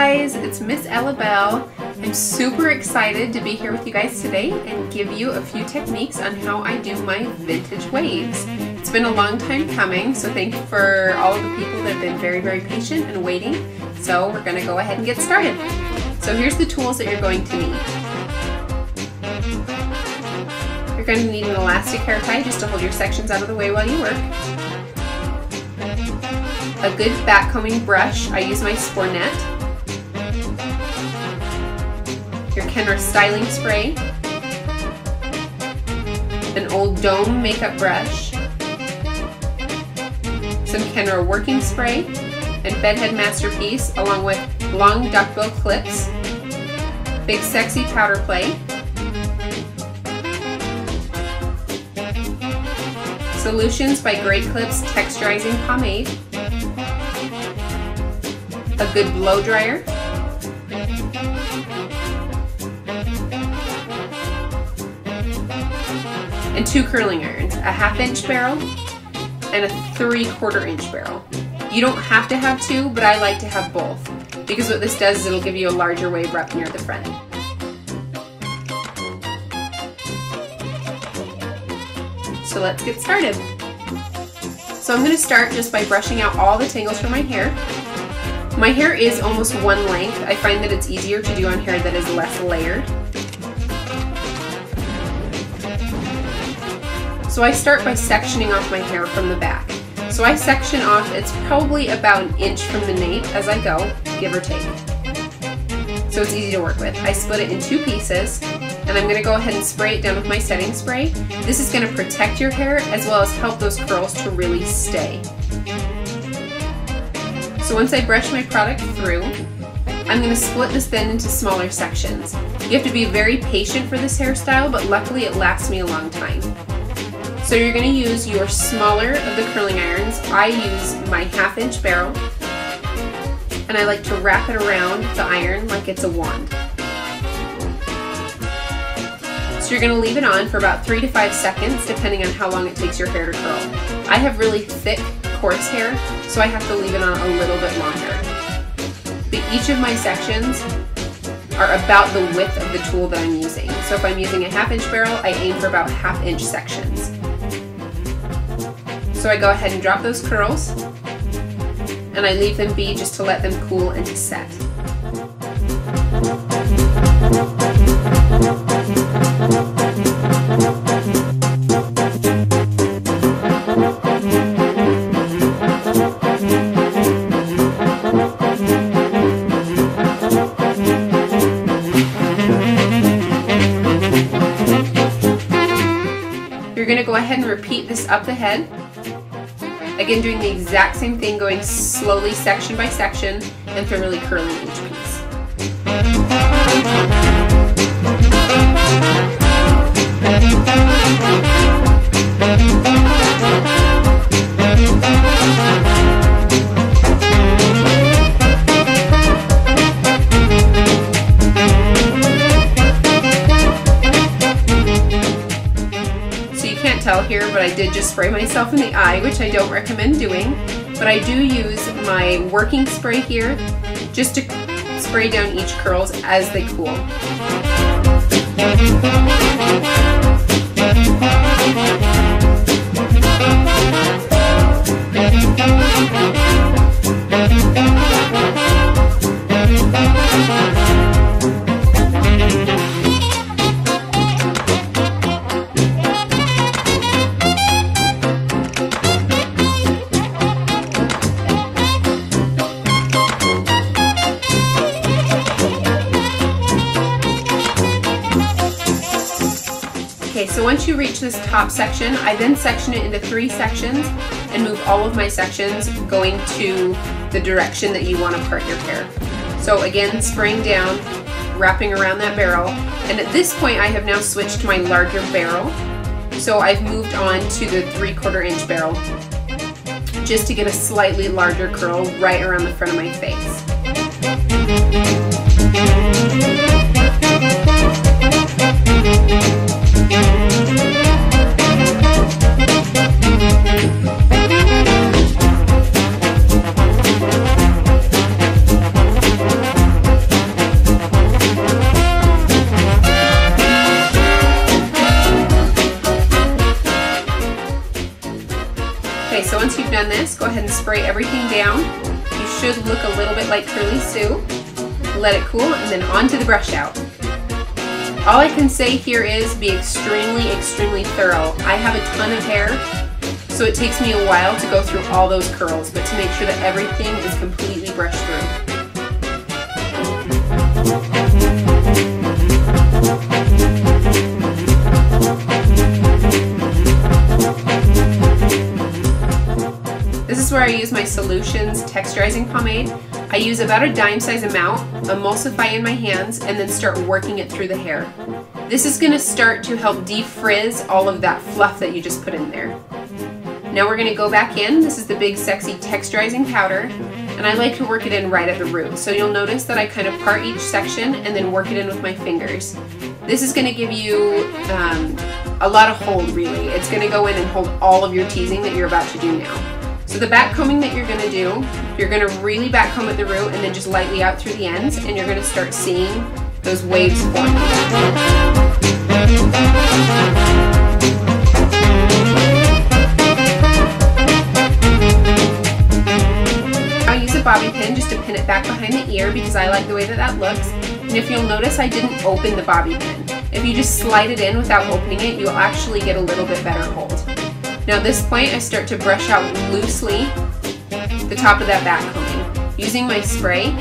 guys, it's Miss Ella Bell. I'm super excited to be here with you guys today and give you a few techniques on how I do my vintage waves. It's been a long time coming, so thank you for all of the people that have been very patient and waiting. So we're gonna go ahead and get started. So here's the tools that you're going to need. You're going to need an elastic hair tie just to hold your sections out of the way while you work. A good back combing brush. I use my Spornette. Your Kenra styling spray. An old Dome makeup brush. Some Kenra working spray. And Bedhead Masterpiece, along with long duckbill clips. Big Sexy powder play. Solutions by Great Clips Texturizing Pomade. A good blow dryer. And 2 curling irons, a 1/2 inch barrel and a 3/4 inch barrel. You don't have to have 2, but I like to have both because what this does is it'll give you a larger wave up near the front. So let's get started. So I'm going to start just by brushing out all the tangles from my hair. My hair is almost one length. I find that it's easier to do on hair that is less layered. So I start by sectioning off my hair from the back. So I section off, it's probably about 1 inch from the nape as I go, give or take. So it's easy to work with. I split it in 2 pieces, and I'm going to go ahead and spray it down with my setting spray. This is going to protect your hair as well as help those curls to really stay. So once I brush my product through, I'm going to split this then into smaller sections. You have to be very patient for this hairstyle, but luckily it lasts me a long time. So you're going to use your smaller of the curling irons. I use my 1/2 inch barrel, and I like to wrap it around the iron like it's a wand. So you're going to leave it on for about 3 to 5 seconds depending on how long it takes your hair to curl. I have really thick coarse hair, so I have to leave it on a little bit longer. But each of my sections are about the width of the tool that I'm using. So if I'm using a 1/2 inch barrel, I aim for about 1/2 inch sections. So I go ahead and drop those curls, and I leave them be just to let them cool and to set. You're going to go ahead and repeat this up the head. Again, doing the exact same thing, going slowly section by section and thoroughly curling each piece. Here, but I did just spray myself in the eye, which I don't recommend doing, but I do use my working spray here just to spray down each curls as they cool. Okay, so once you reach this top section, I then section it into 3 sections and move all of my sections going to the direction that you want to part your hair. So again, spraying down, wrapping around that barrel, and at this point I have now switched to my larger barrel. So I've moved on to the 3/4 inch barrel just to get a slightly larger curl right around the front of my face. Okay, so once you've done this, go ahead and spray everything down. You should look a little bit like Curly Sue. Let it cool, and then onto the brush out. All I can say here is be extremely, extremely thorough. I have a ton of hair, so it takes me a while to go through all those curls, but to make sure that everything is completely brushed through. This is where I use my Solutions texturizing pomade. I use about a dime size amount, emulsify in my hands, and then start working it through the hair. This is going to start to help defrizz all of that fluff that you just put in there. Now we're going to go back in. This is the Big Sexy texturizing powder, and I like to work it in right at the root. So you'll notice that I kind of part each section and then work it in with my fingers. This is going to give you a lot of hold, really. It's going to go in and hold all of your teasing that you're about to do now. So the back combing that you're going to do, you're going to really back comb at the root and then just lightly out through the ends, and you're going to start seeing those waves form. I'll use a bobby pin just to pin it back behind the ear because I like the way that that looks. And if you'll notice, I didn't open the bobby pin. If you just slide it in without opening it, you'll actually get a little bit better hold. Now at this point, I start to brush out loosely the top of that back combing, using my spray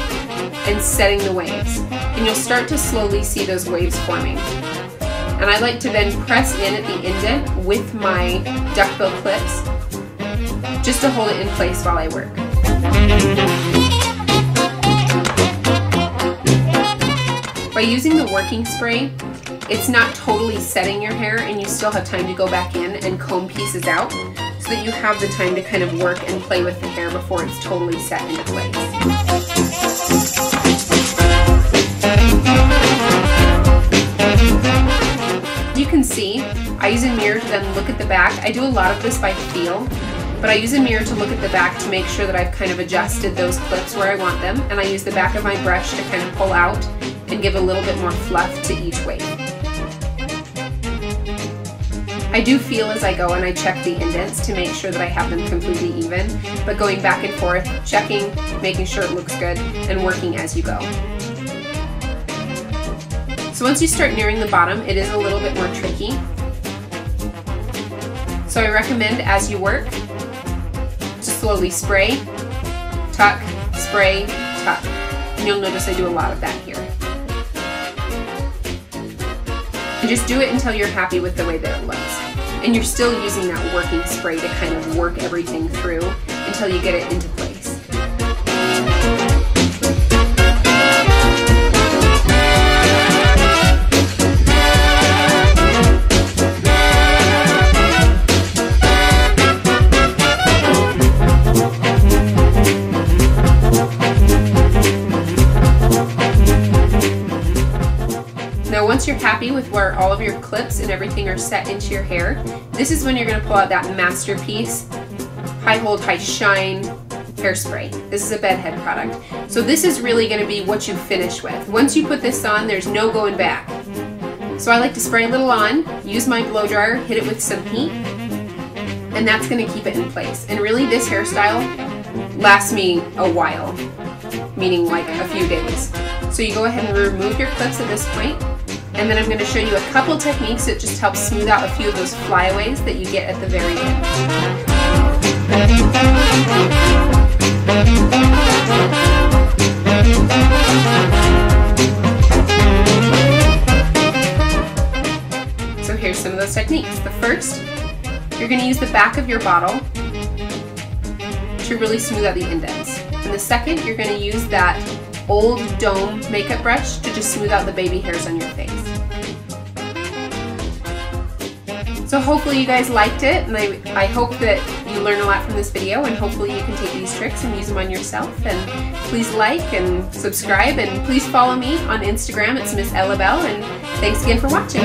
and setting the waves. And you'll start to slowly see those waves forming. And I like to then press in at the indent with my duckbill clips just to hold it in place while I work. By using the working spray, it's not totally setting your hair and you still have time to go back in and comb pieces out so that you have the time to kind of work and play with the hair before it's totally set into place. You can see, I use a mirror to then look at the back. I do a lot of this by feel, but I use a mirror to look at the back to make sure that I've kind of adjusted those clips where I want them, and I use the back of my brush to kind of pull out and give a little bit more fluff to each wave. I do feel as I go and I check the indents to make sure that I have them completely even, but going back and forth, checking, making sure it looks good, and working as you go. So once you start nearing the bottom, it is a little bit more tricky. So I recommend as you work, to slowly spray, tuck, spray, tuck. And you'll notice I do a lot of that here. And just do it until you're happy with the way that it looks. And you're still using that working spray to kind of work everything through until you get it into place. Now once you're happy with where all of your clips and everything are set into your hair, this is when you're going to pull out that Masterpiece High Hold, High Shine hairspray. This is a bedhead product. So this is really going to be what you finish with. Once you put this on, there's no going back. So I like to spray a little on, use my blow dryer, hit it with some heat, and that's going to keep it in place. And really this hairstyle lasts me a while, meaning like a few days. So you go ahead and remove your clips at this point, and then I'm going to show you a couple techniques that just help smooth out a few of those flyaways that you get at the very end. So here's some of those techniques. The first, you're going to use the back of your bottle to really smooth out the indents. And the second, you're going to use that old dome makeup brush to just smooth out the baby hairs on your face. So hopefully you guys liked it, and I hope that you learn a lot from this video, and hopefully you can take these tricks and use them on yourself. And please like and subscribe, and please follow me on Instagram. It's Miss Ella Bell, and thanks again for watching.